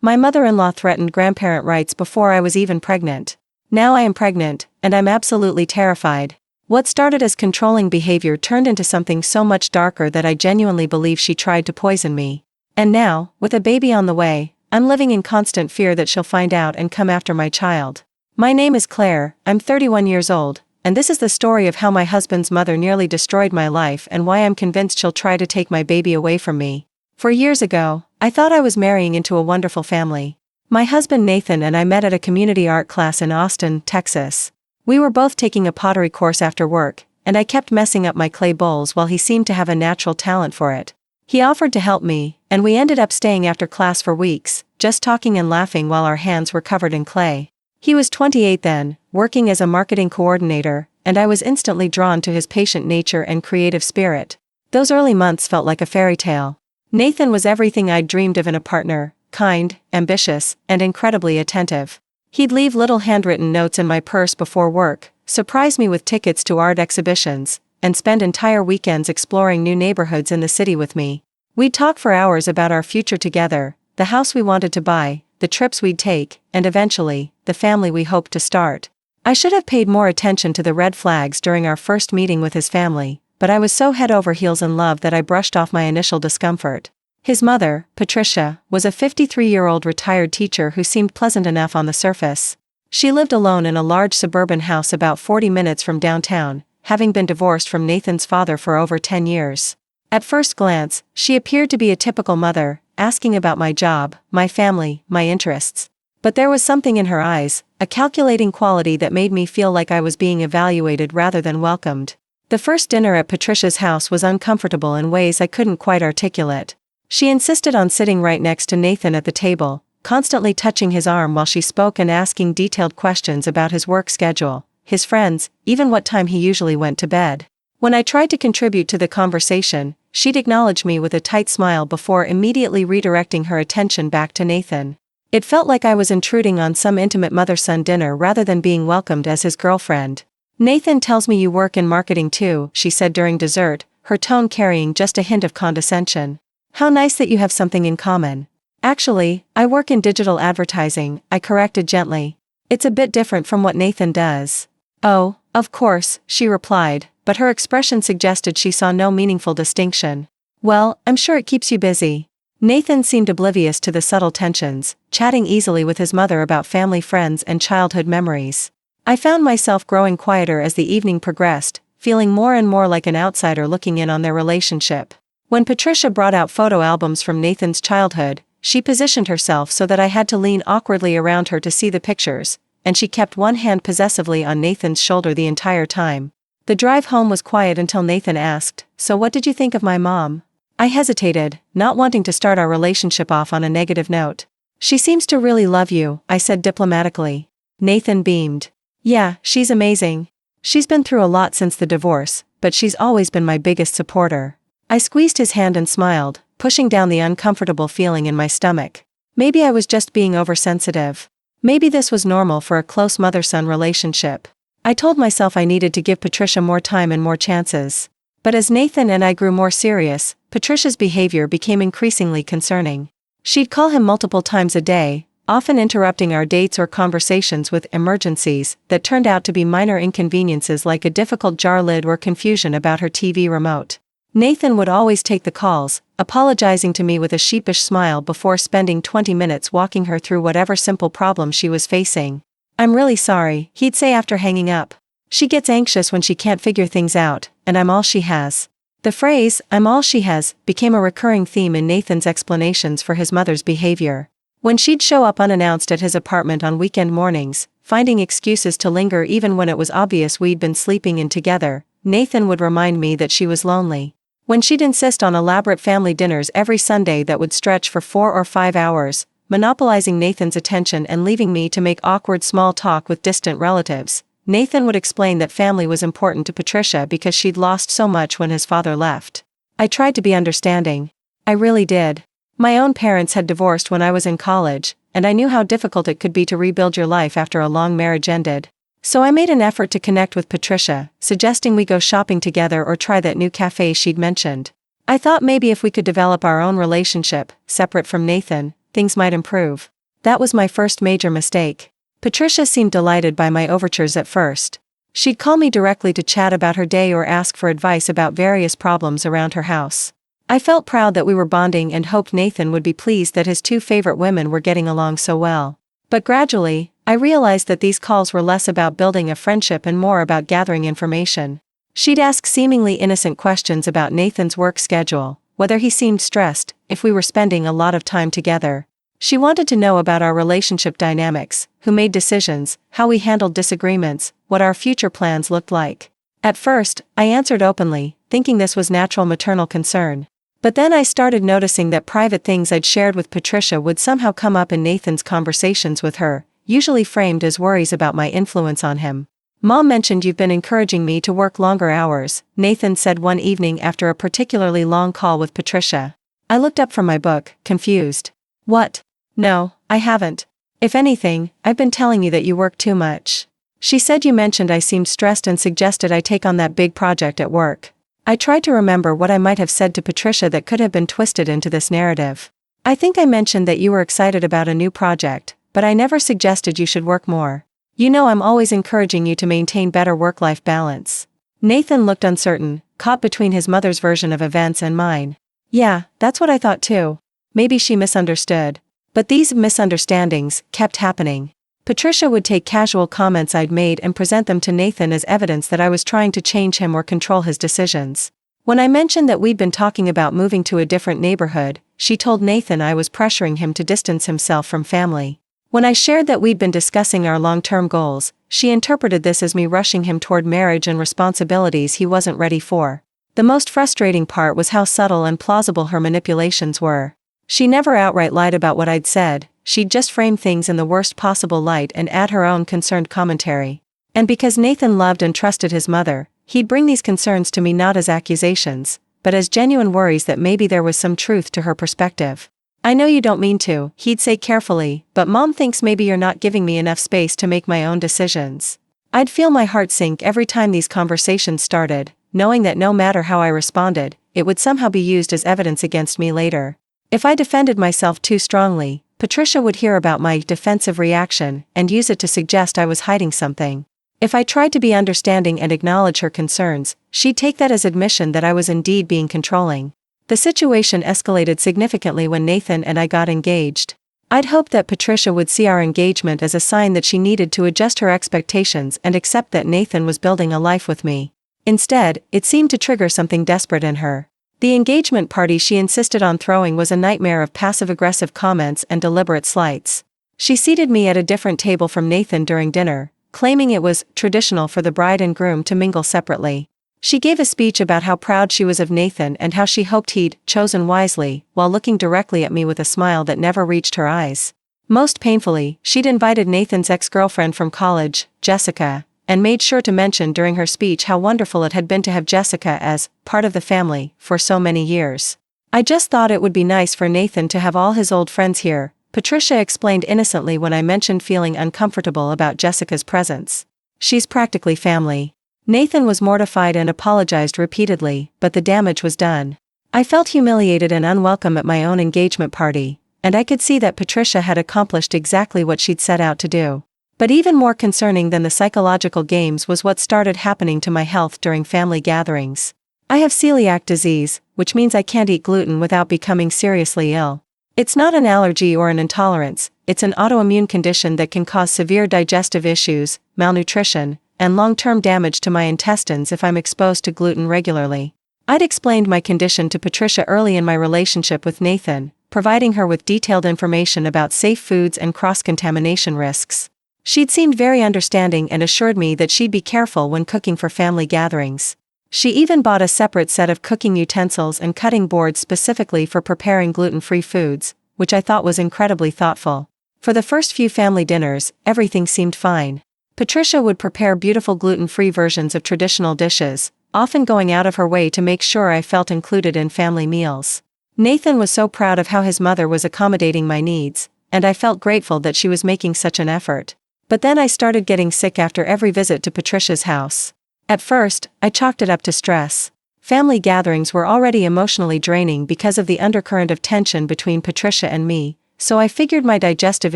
My mother-in-law threatened grandparent rights before I was even pregnant. Now I am pregnant, and I'm absolutely terrified. What started as controlling behavior turned into something so much darker that I genuinely believe she tried to poison me. And now, with a baby on the way, I'm living in constant fear that she'll find out and come after my child. My name is Claire, I'm 31 years old, and this is the story of how my husband's mother nearly destroyed my life and why I'm convinced she'll try to take my baby away from me. 4 years ago, I thought I was marrying into a wonderful family. My husband Nathan and I met at a community art class in Austin, Texas. We were both taking a pottery course after work, and I kept messing up my clay bowls while he seemed to have a natural talent for it. He offered to help me, and we ended up staying after class for weeks, just talking and laughing while our hands were covered in clay. He was 28 then, working as a marketing coordinator, and I was instantly drawn to his patient nature and creative spirit. Those early months felt like a fairy tale. Nathan was everything I'd dreamed of in a partner: kind, ambitious, and incredibly attentive. He'd leave little handwritten notes in my purse before work, surprise me with tickets to art exhibitions, and spend entire weekends exploring new neighborhoods in the city with me. We'd talk for hours about our future together, the house we wanted to buy, the trips we'd take, and eventually, the family we hoped to start. I should have paid more attention to the red flags during our first meeting with his family, but I was so head over heels in love that I brushed off my initial discomfort. His mother, Patricia, was a 53-year-old retired teacher who seemed pleasant enough on the surface. She lived alone in a large suburban house about 40 minutes from downtown, having been divorced from Nathan's father for over 10 years. At first glance, she appeared to be a typical mother, asking about my job, my family, my interests. But there was something in her eyes, a calculating quality that made me feel like I was being evaluated rather than welcomed. The first dinner at Patricia's house was uncomfortable in ways I couldn't quite articulate. She insisted on sitting right next to Nathan at the table, constantly touching his arm while she spoke and asking detailed questions about his work schedule, his friends, even what time he usually went to bed. When I tried to contribute to the conversation, she'd acknowledge me with a tight smile before immediately redirecting her attention back to Nathan. It felt like I was intruding on some intimate mother-son dinner rather than being welcomed as his girlfriend. "Nathan tells me you work in marketing too," she said during dessert, her tone carrying just a hint of condescension. "How nice that you have something in common." "Actually, I work in digital advertising," I corrected gently. "It's a bit different from what Nathan does." "Oh, of course," she replied, but her expression suggested she saw no meaningful distinction. "Well, I'm sure it keeps you busy." Nathan seemed oblivious to the subtle tensions, chatting easily with his mother about family friends and childhood memories. I found myself growing quieter as the evening progressed, feeling more and more like an outsider looking in on their relationship. When Patricia brought out photo albums from Nathan's childhood, she positioned herself so that I had to lean awkwardly around her to see the pictures, and she kept one hand possessively on Nathan's shoulder the entire time. The drive home was quiet until Nathan asked, "So what did you think of my mom?" I hesitated, not wanting to start our relationship off on a negative note. "She seems to really love you," I said diplomatically. Nathan beamed. "Yeah, she's amazing. She's been through a lot since the divorce, but she's always been my biggest supporter." I squeezed his hand and smiled, pushing down the uncomfortable feeling in my stomach. Maybe I was just being oversensitive. Maybe this was normal for a close mother-son relationship. I told myself I needed to give Patricia more time and more chances. But as Nathan and I grew more serious, Patricia's behavior became increasingly concerning. She'd call him multiple times a day, often interrupting our dates or conversations with emergencies that turned out to be minor inconveniences like a difficult jar lid or confusion about her TV remote. Nathan would always take the calls, apologizing to me with a sheepish smile before spending 20 minutes walking her through whatever simple problem she was facing. "I'm really sorry," he'd say after hanging up. "She gets anxious when she can't figure things out, and I'm all she has." The phrase, "I'm all she has," became a recurring theme in Nathan's explanations for his mother's behavior. When she'd show up unannounced at his apartment on weekend mornings, finding excuses to linger even when it was obvious we'd been sleeping in together, Nathan would remind me that she was lonely. When she'd insist on elaborate family dinners every Sunday that would stretch for 4 or 5 hours, monopolizing Nathan's attention and leaving me to make awkward small talk with distant relatives, Nathan would explain that family was important to Patricia because she'd lost so much when his father left. I tried to be understanding. I really did. My own parents had divorced when I was in college, and I knew how difficult it could be to rebuild your life after a long marriage ended. So I made an effort to connect with Patricia, suggesting we go shopping together or try that new cafe she'd mentioned. I thought maybe if we could develop our own relationship, separate from Nathan, things might improve. That was my first major mistake. Patricia seemed delighted by my overtures at first. She'd call me directly to chat about her day or ask for advice about various problems around her house. I felt proud that we were bonding and hoped Nathan would be pleased that his two favorite women were getting along so well. But gradually, I realized that these calls were less about building a friendship and more about gathering information. She'd ask seemingly innocent questions about Nathan's work schedule, whether he seemed stressed, if we were spending a lot of time together. She wanted to know about our relationship dynamics, who made decisions, how we handled disagreements, what our future plans looked like. At first, I answered openly, thinking this was natural maternal concern. But then I started noticing that private things I'd shared with Patricia would somehow come up in Nathan's conversations with her, usually framed as worries about my influence on him. "Mom mentioned you've been encouraging me to work longer hours," Nathan said one evening after a particularly long call with Patricia. I looked up from my book, confused. "What? No, I haven't. If anything, I've been telling you that you work too much." She said you mentioned I seemed stressed and suggested I take on that big project at work. I tried to remember what I might have said to Patricia that could have been twisted into this narrative. I think I mentioned that you were excited about a new project, but I never suggested you should work more. You know I'm always encouraging you to maintain better work-life balance. Nathan looked uncertain, caught between his mother's version of events and mine. Yeah, that's what I thought too. Maybe she misunderstood. But these misunderstandings kept happening. Patricia would take casual comments I'd made and present them to Nathan as evidence that I was trying to change him or control his decisions. When I mentioned that we'd been talking about moving to a different neighborhood, she told Nathan I was pressuring him to distance himself from family. When I shared that we'd been discussing our long-term goals, she interpreted this as me rushing him toward marriage and responsibilities he wasn't ready for. The most frustrating part was how subtle and plausible her manipulations were. She never outright lied about what I'd said, she'd just frame things in the worst possible light and add her own concerned commentary. And because Nathan loved and trusted his mother, he'd bring these concerns to me not as accusations, but as genuine worries that maybe there was some truth to her perspective. "I know you don't mean to," he'd say carefully, "but Mom thinks maybe you're not giving me enough space to make my own decisions." I'd feel my heart sink every time these conversations started, knowing that no matter how I responded, it would somehow be used as evidence against me later. If I defended myself too strongly, Patricia would hear about my defensive reaction and use it to suggest I was hiding something. If I tried to be understanding and acknowledge her concerns, she'd take that as admission that I was indeed being controlling. The situation escalated significantly when Nathan and I got engaged. I'd hoped that Patricia would see our engagement as a sign that she needed to adjust her expectations and accept that Nathan was building a life with me. Instead, it seemed to trigger something desperate in her. The engagement party she insisted on throwing was a nightmare of passive-aggressive comments and deliberate slights. She seated me at a different table from Nathan during dinner, claiming it was traditional for the bride and groom to mingle separately. She gave a speech about how proud she was of Nathan and how she hoped he'd chosen wisely, while looking directly at me with a smile that never reached her eyes. Most painfully, she'd invited Nathan's ex-girlfriend from college, Jessica, and made sure to mention during her speech how wonderful it had been to have Jessica as part of the family for so many years. "I just thought it would be nice for Nathan to have all his old friends here," Patricia explained innocently when I mentioned feeling uncomfortable about Jessica's presence. "She's practically family." Nathan was mortified and apologized repeatedly, but the damage was done. I felt humiliated and unwelcome at my own engagement party, and I could see that Patricia had accomplished exactly what she'd set out to do. But even more concerning than the psychological games was what started happening to my health during family gatherings. I have celiac disease, which means I can't eat gluten without becoming seriously ill. It's not an allergy or an intolerance, it's an autoimmune condition that can cause severe digestive issues, malnutrition, and long-term damage to my intestines if I'm exposed to gluten regularly. I'd explained my condition to Patricia early in my relationship with Nathan, providing her with detailed information about safe foods and cross-contamination risks. She'd seemed very understanding and assured me that she'd be careful when cooking for family gatherings. She even bought a separate set of cooking utensils and cutting boards specifically for preparing gluten-free foods, which I thought was incredibly thoughtful. For the first few family dinners, everything seemed fine. Patricia would prepare beautiful gluten-free versions of traditional dishes, often going out of her way to make sure I felt included in family meals. Nathan was so proud of how his mother was accommodating my needs, and I felt grateful that she was making such an effort. But then I started getting sick after every visit to Patricia's house. At first, I chalked it up to stress. Family gatherings were already emotionally draining because of the undercurrent of tension between Patricia and me, so I figured my digestive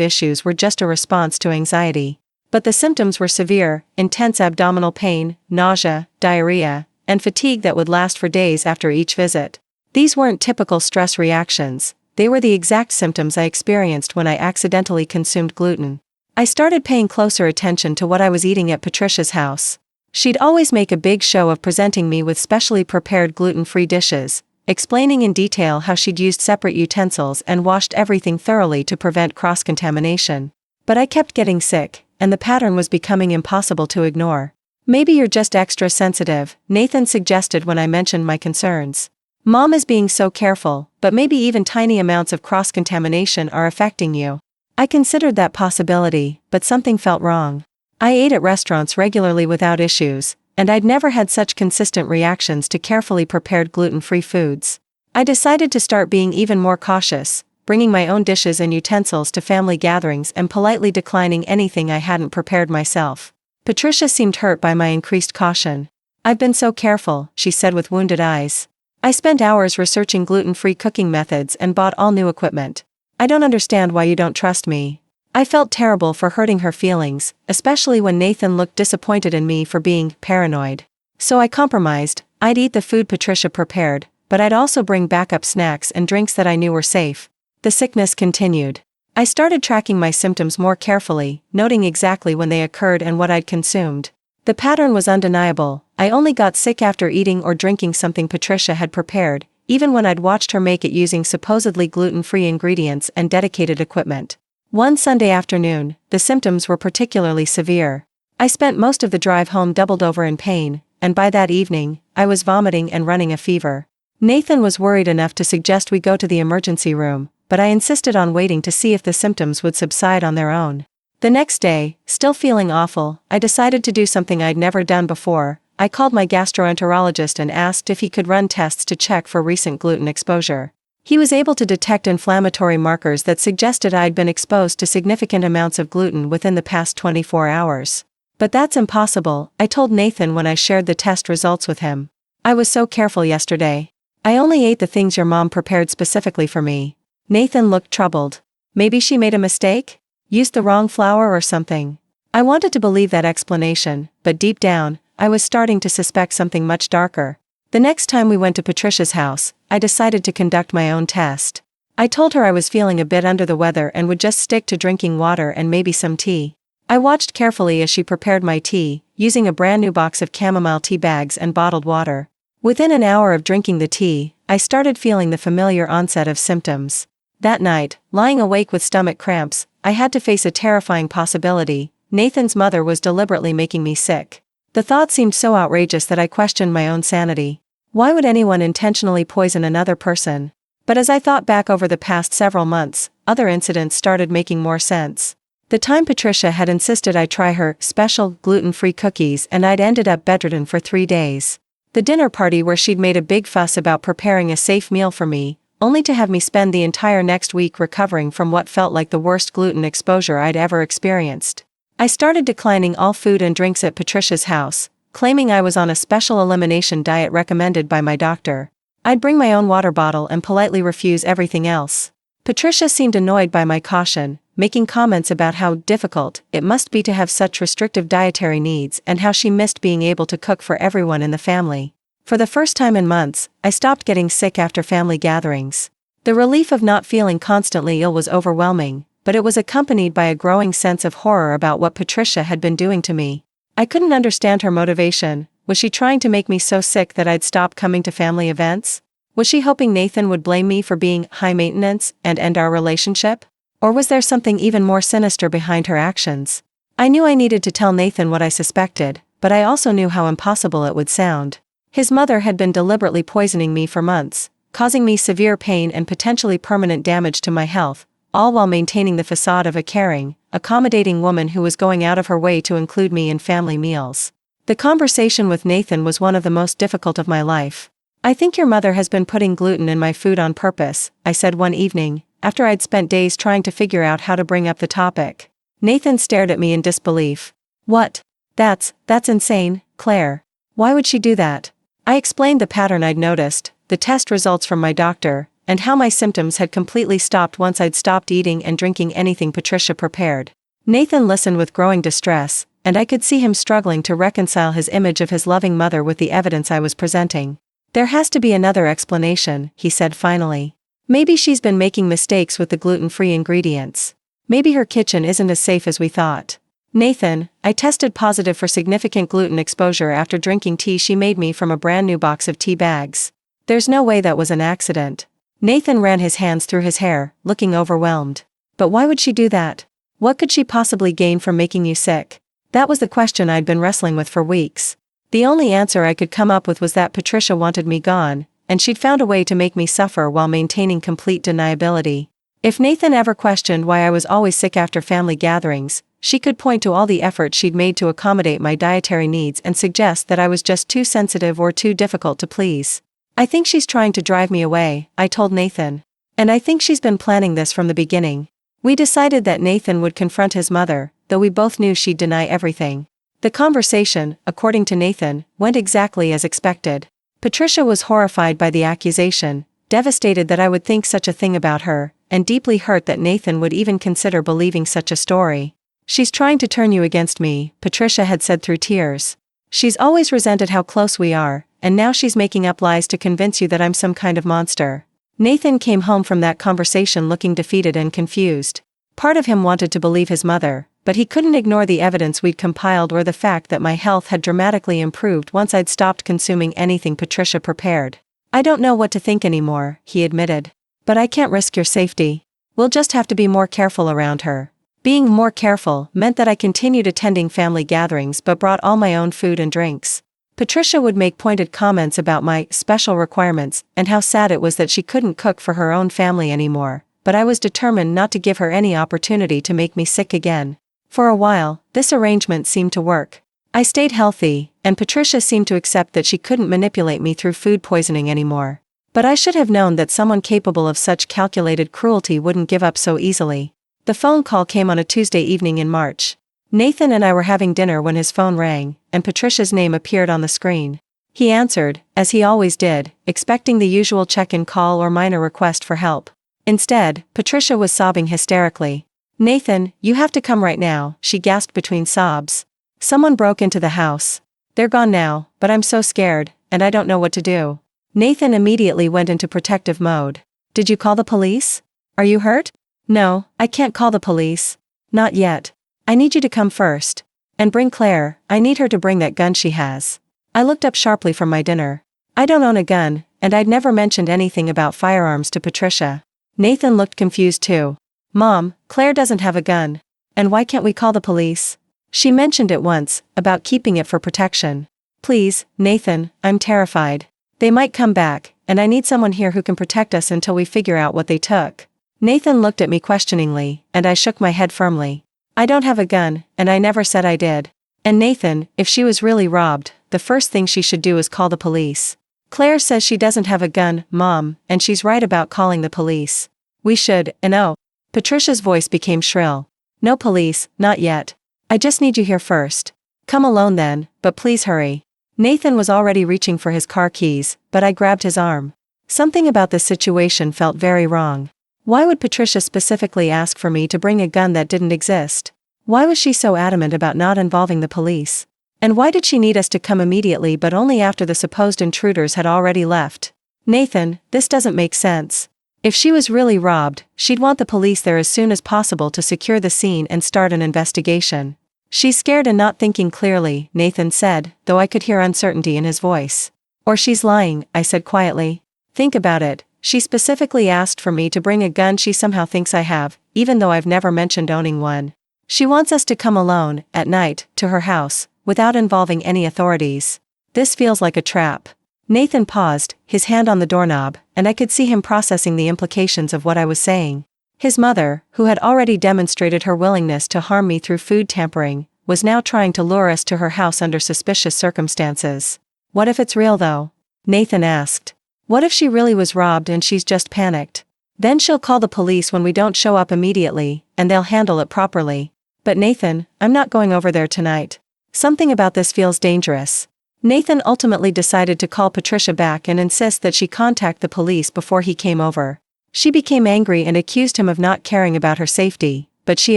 issues were just a response to anxiety. But the symptoms were severe: intense abdominal pain, nausea, diarrhea, and fatigue that would last for days after each visit. These weren't typical stress reactions, they were the exact symptoms I experienced when I accidentally consumed gluten. I started paying closer attention to what I was eating at Patricia's house. She'd always make a big show of presenting me with specially prepared gluten-free dishes, explaining in detail how she'd used separate utensils and washed everything thoroughly to prevent cross-contamination. But I kept getting sick, and the pattern was becoming impossible to ignore. "Maybe you're just extra sensitive," Nathan suggested when I mentioned my concerns. "Mom is being so careful, but maybe even tiny amounts of cross-contamination are affecting you." I considered that possibility, but something felt wrong. I ate at restaurants regularly without issues, and I'd never had such consistent reactions to carefully prepared gluten-free foods. I decided to start being even more cautious, bringing my own dishes and utensils to family gatherings and politely declining anything I hadn't prepared myself. Patricia seemed hurt by my increased caution. "I've been so careful," she said with wounded eyes. "I spent hours researching gluten-free cooking methods and bought all new equipment. I don't understand why you don't trust me." I felt terrible for hurting her feelings, especially when Nathan looked disappointed in me for being paranoid. So I compromised. I'd eat the food Patricia prepared, but I'd also bring backup snacks and drinks that I knew were safe. The sickness continued. I started tracking my symptoms more carefully, noting exactly when they occurred and what I'd consumed. The pattern was undeniable. I only got sick after eating or drinking something Patricia had prepared, even when I'd watched her make it using supposedly gluten-free ingredients and dedicated equipment. One Sunday afternoon, the symptoms were particularly severe. I spent most of the drive home doubled over in pain, and by that evening, I was vomiting and running a fever. Nathan was worried enough to suggest we go to the emergency room, but I insisted on waiting to see if the symptoms would subside on their own. The next day, still feeling awful, I decided to do something I'd never done before. I called my gastroenterologist and asked if he could run tests to check for recent gluten exposure. He was able to detect inflammatory markers that suggested I'd been exposed to significant amounts of gluten within the past 24 hours. "But that's impossible," I told Nathan when I shared the test results with him. "I was so careful yesterday. I only ate the things your mom prepared specifically for me." Nathan looked troubled. "Maybe she made a mistake? Used the wrong flour or something?" I wanted to believe that explanation, but deep down, I was starting to suspect something much darker. The next time we went to Patricia's house, I decided to conduct my own test. I told her I was feeling a bit under the weather and would just stick to drinking water and maybe some tea. I watched carefully as she prepared my tea, using a brand new box of chamomile tea bags and bottled water. Within an hour of drinking the tea, I started feeling the familiar onset of symptoms. That night, lying awake with stomach cramps, I had to face a terrifying possibility: Nathan's mother was deliberately making me sick. The thought seemed so outrageous that I questioned my own sanity. Why would anyone intentionally poison another person? But as I thought back over the past several months, other incidents started making more sense. The time Patricia had insisted I try her special gluten-free cookies and I'd ended up bedridden for 3 days. The dinner party where she'd made a big fuss about preparing a safe meal for me, only to have me spend the entire next week recovering from what felt like the worst gluten exposure I'd ever experienced. I started declining all food and drinks at Patricia's house, claiming I was on a special elimination diet recommended by my doctor. I'd bring my own water bottle and politely refuse everything else. Patricia seemed annoyed by my caution, making comments about how difficult it must be to have such restrictive dietary needs and how she missed being able to cook for everyone in the family. For the first time in months, I stopped getting sick after family gatherings. The relief of not feeling constantly ill was overwhelming, but it was accompanied by a growing sense of horror about what Patricia had been doing to me. I couldn't understand her motivation. Was she trying to make me so sick that I'd stop coming to family events? Was she hoping Nathan would blame me for being high maintenance and end our relationship? Or was there something even more sinister behind her actions? I knew I needed to tell Nathan what I suspected, but I also knew how impossible it would sound. His mother had been deliberately poisoning me for months, causing me severe pain and potentially permanent damage to my health, all while maintaining the facade of a caring, accommodating woman who was going out of her way to include me in family meals. The conversation with Nathan was one of the most difficult of my life. "I think your mother has been putting gluten in my food on purpose," I said one evening, after I'd spent days trying to figure out how to bring up the topic. Nathan stared at me in disbelief. "What? That's insane, Claire. Why would she do that?" I explained the pattern I'd noticed, the test results from my doctor, and how my symptoms had completely stopped once I'd stopped eating and drinking anything Patricia prepared. Nathan listened with growing distress, and I could see him struggling to reconcile his image of his loving mother with the evidence I was presenting. "There has to be another explanation," he said finally. "Maybe she's been making mistakes with the gluten-free ingredients. Maybe her kitchen isn't as safe as we thought." "Nathan, I tested positive for significant gluten exposure after drinking tea she made me from a brand new box of tea bags. There's no way that was an accident." Nathan ran his hands through his hair, looking overwhelmed. "But why would she do that? What could she possibly gain from making you sick?" That was the question I'd been wrestling with for weeks. The only answer I could come up with was that Patricia wanted me gone, and she'd found a way to make me suffer while maintaining complete deniability. If Nathan ever questioned why I was always sick after family gatherings, she could point to all the effort she'd made to accommodate my dietary needs and suggest that I was just too sensitive or too difficult to please. "I think she's trying to drive me away," I told Nathan. "And I think she's been planning this from the beginning." We decided that Nathan would confront his mother, though we both knew she'd deny everything. The conversation, according to Nathan, went exactly as expected. Patricia was horrified by the accusation, devastated that I would think such a thing about her, and deeply hurt that Nathan would even consider believing such a story. "She's trying to turn you against me," Patricia had said through tears. "She's always resented how close we are, and now she's making up lies to convince you that I'm some kind of monster." Nathan came home from that conversation looking defeated and confused. Part of him wanted to believe his mother, but he couldn't ignore the evidence we'd compiled or the fact that my health had dramatically improved once I'd stopped consuming anything Patricia prepared. "I don't know what to think anymore," he admitted. "But I can't risk your safety. We'll just have to be more careful around her." Being more careful meant that I continued attending family gatherings but brought all my own food and drinks. Patricia would make pointed comments about my special requirements and how sad it was that she couldn't cook for her own family anymore, but I was determined not to give her any opportunity to make me sick again. For a while, this arrangement seemed to work. I stayed healthy, and Patricia seemed to accept that she couldn't manipulate me through food poisoning anymore. But I should have known that someone capable of such calculated cruelty wouldn't give up so easily. The phone call came on a Tuesday evening in March. Nathan and I were having dinner when his phone rang, and Patricia's name appeared on the screen. He answered, as he always did, expecting the usual check-in call or minor request for help. Instead, Patricia was sobbing hysterically. "Nathan, you have to come right now," she gasped between sobs. "Someone broke into the house. They're gone now, but I'm so scared, and I don't know what to do." Nathan immediately went into protective mode. "Did you call the police? Are you hurt?" "No, I can't call the police. Not yet. I need you to come first. And bring Claire. I need her to bring that gun she has." I looked up sharply from my dinner. I don't own a gun, and I'd never mentioned anything about firearms to Patricia. Nathan looked confused too. "Mom, Claire doesn't have a gun. And why can't we call the police?" She mentioned it once, about keeping it for protection. "Please, Nathan, I'm terrified. They might come back, and I need someone here who can protect us until we figure out what they took." Nathan looked at me questioningly, and I shook my head firmly. "I don't have a gun, and I never said I did. And Nathan, if she was really robbed, the first thing she should do is call the police." "Claire says she doesn't have a gun, Mom, and she's right about calling the police. We should, and oh." Patricia's voice became shrill. "No police, not yet. I just need you here first. Come alone then, but please hurry." Nathan was already reaching for his car keys, but I grabbed his arm. Something about this situation felt very wrong. Why would Patricia specifically ask for me to bring a gun that didn't exist? Why was she so adamant about not involving the police? And why did she need us to come immediately but only after the supposed intruders had already left? "Nathan, this doesn't make sense. If she was really robbed, she'd want the police there as soon as possible to secure the scene and start an investigation." "She's scared and not thinking clearly," Nathan said, though I could hear uncertainty in his voice. "Or she's lying," I said quietly. "Think about it. She specifically asked for me to bring a gun she somehow thinks I have, even though I've never mentioned owning one. She wants us to come alone, at night, to her house, without involving any authorities. This feels like a trap." Nathan paused, his hand on the doorknob, and I could see him processing the implications of what I was saying. His mother, who had already demonstrated her willingness to harm me through food tampering, was now trying to lure us to her house under suspicious circumstances. "What if it's real though?" Nathan asked. "What if she really was robbed and she's just panicked? Then she'll call the police when we don't show up immediately, and they'll handle it properly." "But Nathan, I'm not going over there tonight. Something about this feels dangerous." Nathan ultimately decided to call Patricia back and insist that she contact the police before he came over. She became angry and accused him of not caring about her safety, but she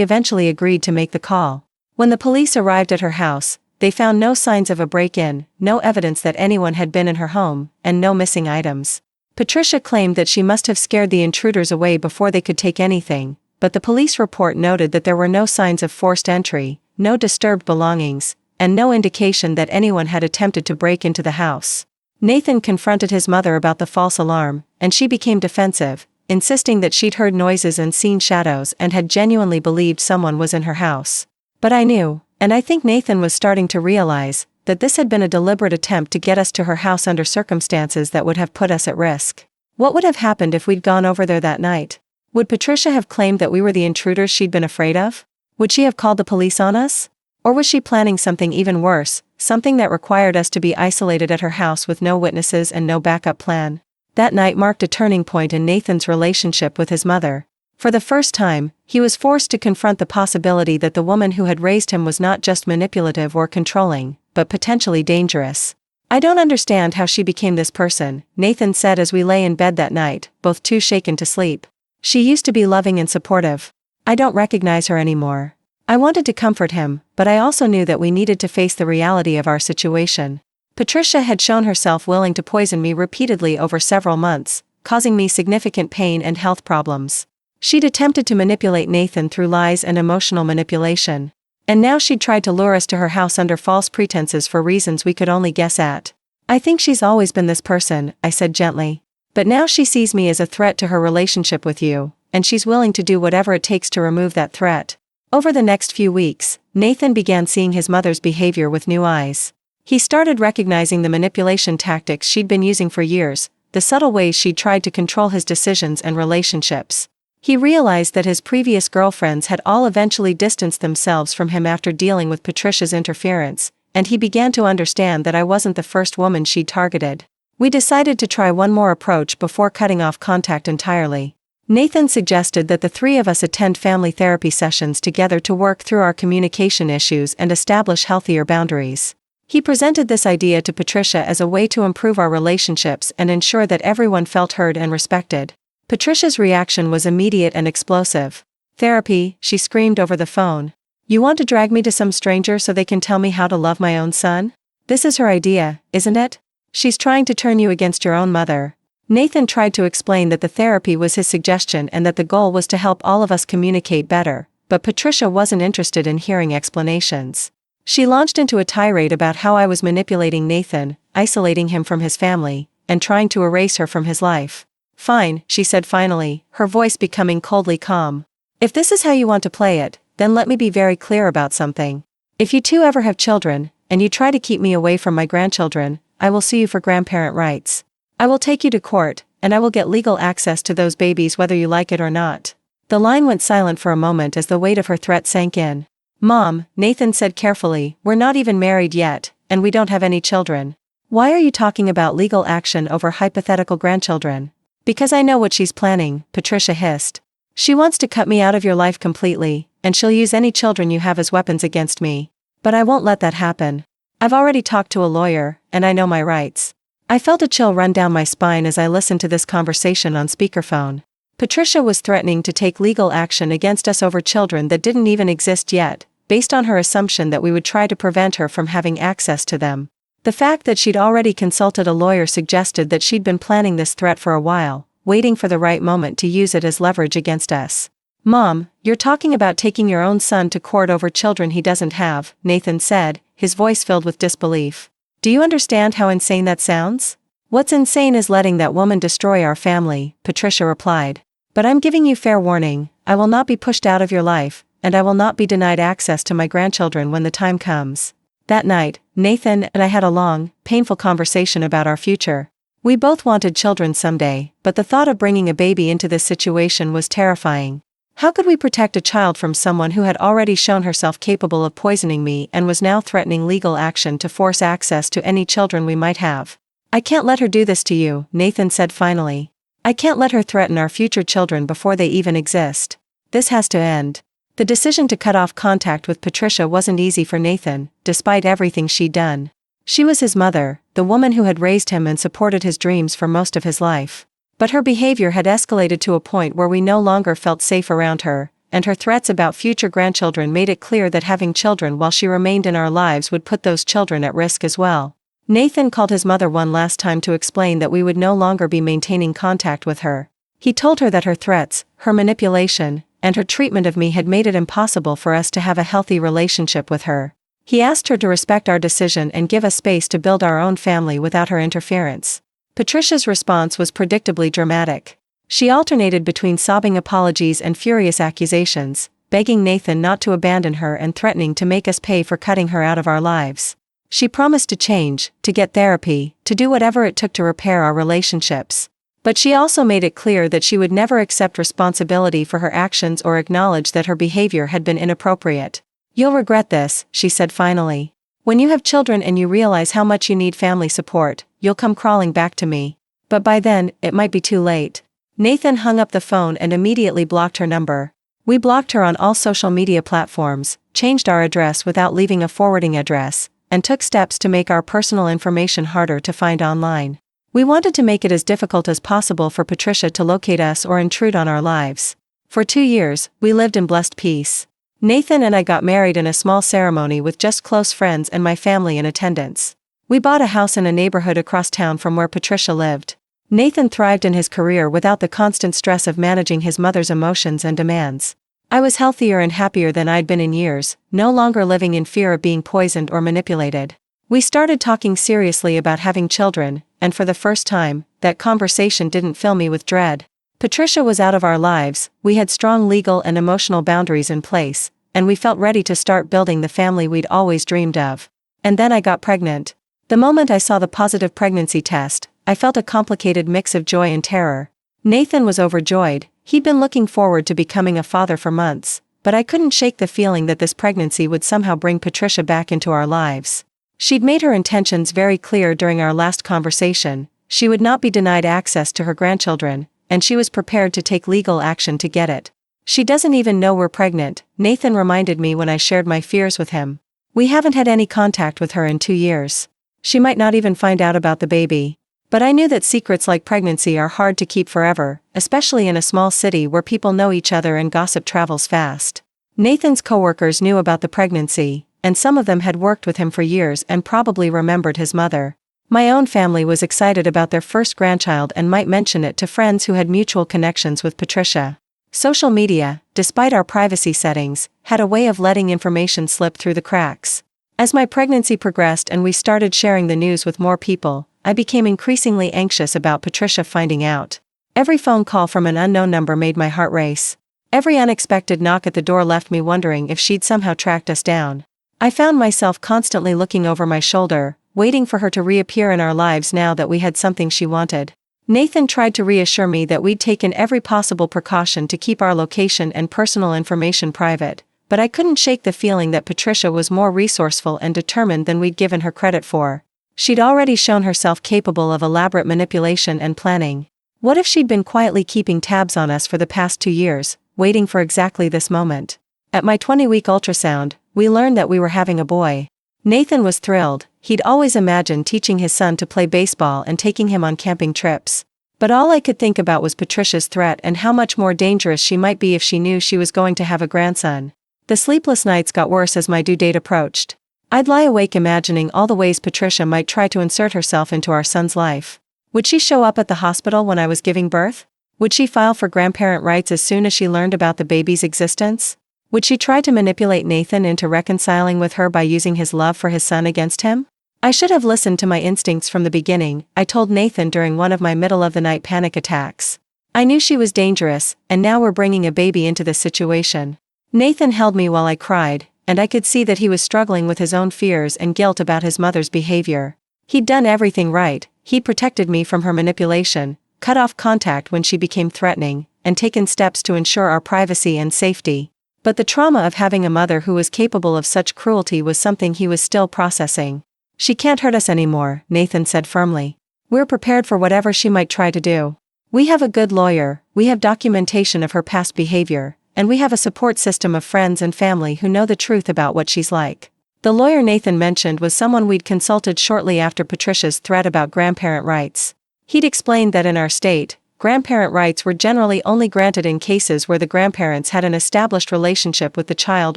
eventually agreed to make the call. When the police arrived at her house, they found no signs of a break-in, no evidence that anyone had been in her home, and no missing items. Patricia claimed that she must have scared the intruders away before they could take anything, but the police report noted that there were no signs of forced entry, no disturbed belongings, and no indication that anyone had attempted to break into the house. Nathan confronted his mother about the false alarm, and she became defensive, insisting that she'd heard noises and seen shadows and had genuinely believed someone was in her house. But I knew, and I think Nathan was starting to realize, that this had been a deliberate attempt to get us to her house under circumstances that would have put us at risk. What would have happened if we'd gone over there that night? Would Patricia have claimed that we were the intruders she'd been afraid of? Would she have called the police on us? Or was she planning something even worse, something that required us to be isolated at her house with no witnesses and no backup plan? That night marked a turning point in Nathan's relationship with his mother. For the first time, he was forced to confront the possibility that the woman who had raised him was not just manipulative or controlling, but potentially dangerous. "I don't understand how she became this person," Nathan said as we lay in bed that night, both too shaken to sleep. "She used to be loving and supportive. I don't recognize her anymore." I wanted to comfort him, but I also knew that we needed to face the reality of our situation. Patricia had shown herself willing to poison me repeatedly over several months, causing me significant pain and health problems. She'd attempted to manipulate Nathan through lies and emotional manipulation. And now she'd tried to lure us to her house under false pretenses for reasons we could only guess at. "I think she's always been this person," I said gently. "But now she sees me as a threat to her relationship with you, and she's willing to do whatever it takes to remove that threat." Over the next few weeks, Nathan began seeing his mother's behavior with new eyes. He started recognizing the manipulation tactics she'd been using for years, the subtle ways she'd tried to control his decisions and relationships. He realized that his previous girlfriends had all eventually distanced themselves from him after dealing with Patricia's interference, and he began to understand that I wasn't the first woman she'd targeted. We decided to try one more approach before cutting off contact entirely. Nathan suggested that the three of us attend family therapy sessions together to work through our communication issues and establish healthier boundaries. He presented this idea to Patricia as a way to improve our relationships and ensure that everyone felt heard and respected. Patricia's reaction was immediate and explosive. "Therapy," she screamed over the phone. "You want to drag me to some stranger so they can tell me how to love my own son? This is her idea, isn't it? She's trying to turn you against your own mother." Nathan tried to explain that the therapy was his suggestion and that the goal was to help all of us communicate better, but Patricia wasn't interested in hearing explanations. She launched into a tirade about how I was manipulating Nathan, isolating him from his family, and trying to erase her from his life. "Fine," she said finally, her voice becoming coldly calm. "If this is how you want to play it, then let me be very clear about something. If you two ever have children, and you try to keep me away from my grandchildren, I will sue you for grandparent rights. I will take you to court, and I will get legal access to those babies whether you like it or not." The line went silent for a moment as the weight of her threat sank in. "Mom," Nathan said carefully, "we're not even married yet, and we don't have any children. Why are you talking about legal action over hypothetical grandchildren?" "Because I know what she's planning," Patricia hissed. "She wants to cut me out of your life completely, and she'll use any children you have as weapons against me. But I won't let that happen. I've already talked to a lawyer, and I know my rights." I felt a chill run down my spine as I listened to this conversation on speakerphone. Patricia was threatening to take legal action against us over children that didn't even exist yet, based on her assumption that we would try to prevent her from having access to them. The fact that she'd already consulted a lawyer suggested that she'd been planning this threat for a while, waiting for the right moment to use it as leverage against us. "Mom, you're talking about taking your own son to court over children he doesn't have," Nathan said, his voice filled with disbelief. "Do you understand how insane that sounds?" "What's insane is letting that woman destroy our family," Patricia replied. "But I'm giving you fair warning, I will not be pushed out of your life, and I will not be denied access to my grandchildren when the time comes." That night, Nathan and I had a long, painful conversation about our future. We both wanted children someday, but the thought of bringing a baby into this situation was terrifying. How could we protect a child from someone who had already shown herself capable of poisoning me and was now threatening legal action to force access to any children we might have? "I can't let her do this to you," Nathan said finally. "I can't let her threaten our future children before they even exist. This has to end." The decision to cut off contact with Patricia wasn't easy for Nathan, despite everything she'd done. She was his mother, the woman who had raised him and supported his dreams for most of his life. But her behavior had escalated to a point where we no longer felt safe around her, and her threats about future grandchildren made it clear that having children while she remained in our lives would put those children at risk as well. Nathan called his mother one last time to explain that we would no longer be maintaining contact with her. He told her that her threats, her manipulation, and her treatment of me had made it impossible for us to have a healthy relationship with her. He asked her to respect our decision and give us space to build our own family without her interference. Patricia's response was predictably dramatic. She alternated between sobbing apologies and furious accusations, begging Nathan not to abandon her and threatening to make us pay for cutting her out of our lives. She promised to change, to get therapy, to do whatever it took to repair our relationships. But she also made it clear that she would never accept responsibility for her actions or acknowledge that her behavior had been inappropriate. "You'll regret this," she said finally. "When you have children and you realize how much you need family support, you'll come crawling back to me. But by then, it might be too late." Nathan hung up the phone and immediately blocked her number. We blocked her on all social media platforms, changed our address without leaving a forwarding address, and took steps to make our personal information harder to find online. We wanted to make it as difficult as possible for Patricia to locate us or intrude on our lives. For 2 years, we lived in blessed peace. Nathan and I got married in a small ceremony with just close friends and my family in attendance. We bought a house in a neighborhood across town from where Patricia lived. Nathan thrived in his career without the constant stress of managing his mother's emotions and demands. I was healthier and happier than I'd been in years, no longer living in fear of being poisoned or manipulated. We started talking seriously about having children, and for the first time, that conversation didn't fill me with dread. Patricia was out of our lives, we had strong legal and emotional boundaries in place, and we felt ready to start building the family we'd always dreamed of. And then I got pregnant. The moment I saw the positive pregnancy test, I felt a complicated mix of joy and terror. Nathan was overjoyed. He'd been looking forward to becoming a father for months, but I couldn't shake the feeling that this pregnancy would somehow bring Patricia back into our lives. She'd made her intentions very clear during our last conversation. She would not be denied access to her grandchildren, and she was prepared to take legal action to get it. "She doesn't even know we're pregnant," Nathan reminded me when I shared my fears with him. "We haven't had any contact with her in 2 years. She might not even find out about the baby." But I knew that secrets like pregnancy are hard to keep forever, especially in a small city where people know each other and gossip travels fast. Nathan's coworkers knew about the pregnancy, and some of them had worked with him for years and probably remembered his mother. My own family was excited about their first grandchild and might mention it to friends who had mutual connections with Patricia. Social media, despite our privacy settings, had a way of letting information slip through the cracks. As my pregnancy progressed and we started sharing the news with more people, I became increasingly anxious about Patricia finding out. Every phone call from an unknown number made my heart race. Every unexpected knock at the door left me wondering if she'd somehow tracked us down. I found myself constantly looking over my shoulder, waiting for her to reappear in our lives now that we had something she wanted. Nathan tried to reassure me that we'd taken every possible precaution to keep our location and personal information private, but I couldn't shake the feeling that Patricia was more resourceful and determined than we'd given her credit for. She'd already shown herself capable of elaborate manipulation and planning. What if she'd been quietly keeping tabs on us for the past 2 years, waiting for exactly this moment? At my 20-week ultrasound, we learned that we were having a boy. Nathan was thrilled. He'd always imagined teaching his son to play baseball and taking him on camping trips. But all I could think about was Patricia's threat and how much more dangerous she might be if she knew she was going to have a grandson. The sleepless nights got worse as my due date approached. I'd lie awake imagining all the ways Patricia might try to insert herself into our son's life. Would she show up at the hospital when I was giving birth? Would she file for grandparent rights as soon as she learned about the baby's existence? Would she try to manipulate Nathan into reconciling with her by using his love for his son against him? I should have listened to my instincts from the beginning, I told Nathan during one of my middle-of-the-night panic attacks. I knew she was dangerous, and now we're bringing a baby into this situation. Nathan held me while I cried, and I could see that he was struggling with his own fears and guilt about his mother's behavior. He'd done everything right. He'd protected me from her manipulation, cut off contact when she became threatening, and taken steps to ensure our privacy and safety. But the trauma of having a mother who was capable of such cruelty was something he was still processing. "She can't hurt us anymore," Nathan said firmly. "We're prepared for whatever she might try to do. We have a good lawyer, we have documentation of her past behavior, and we have a support system of friends and family who know the truth about what she's like." The lawyer Nathan mentioned was someone we'd consulted shortly after Patricia's threat about grandparent rights. He'd explained that in our state, grandparent rights were generally only granted in cases where the grandparents had an established relationship with the child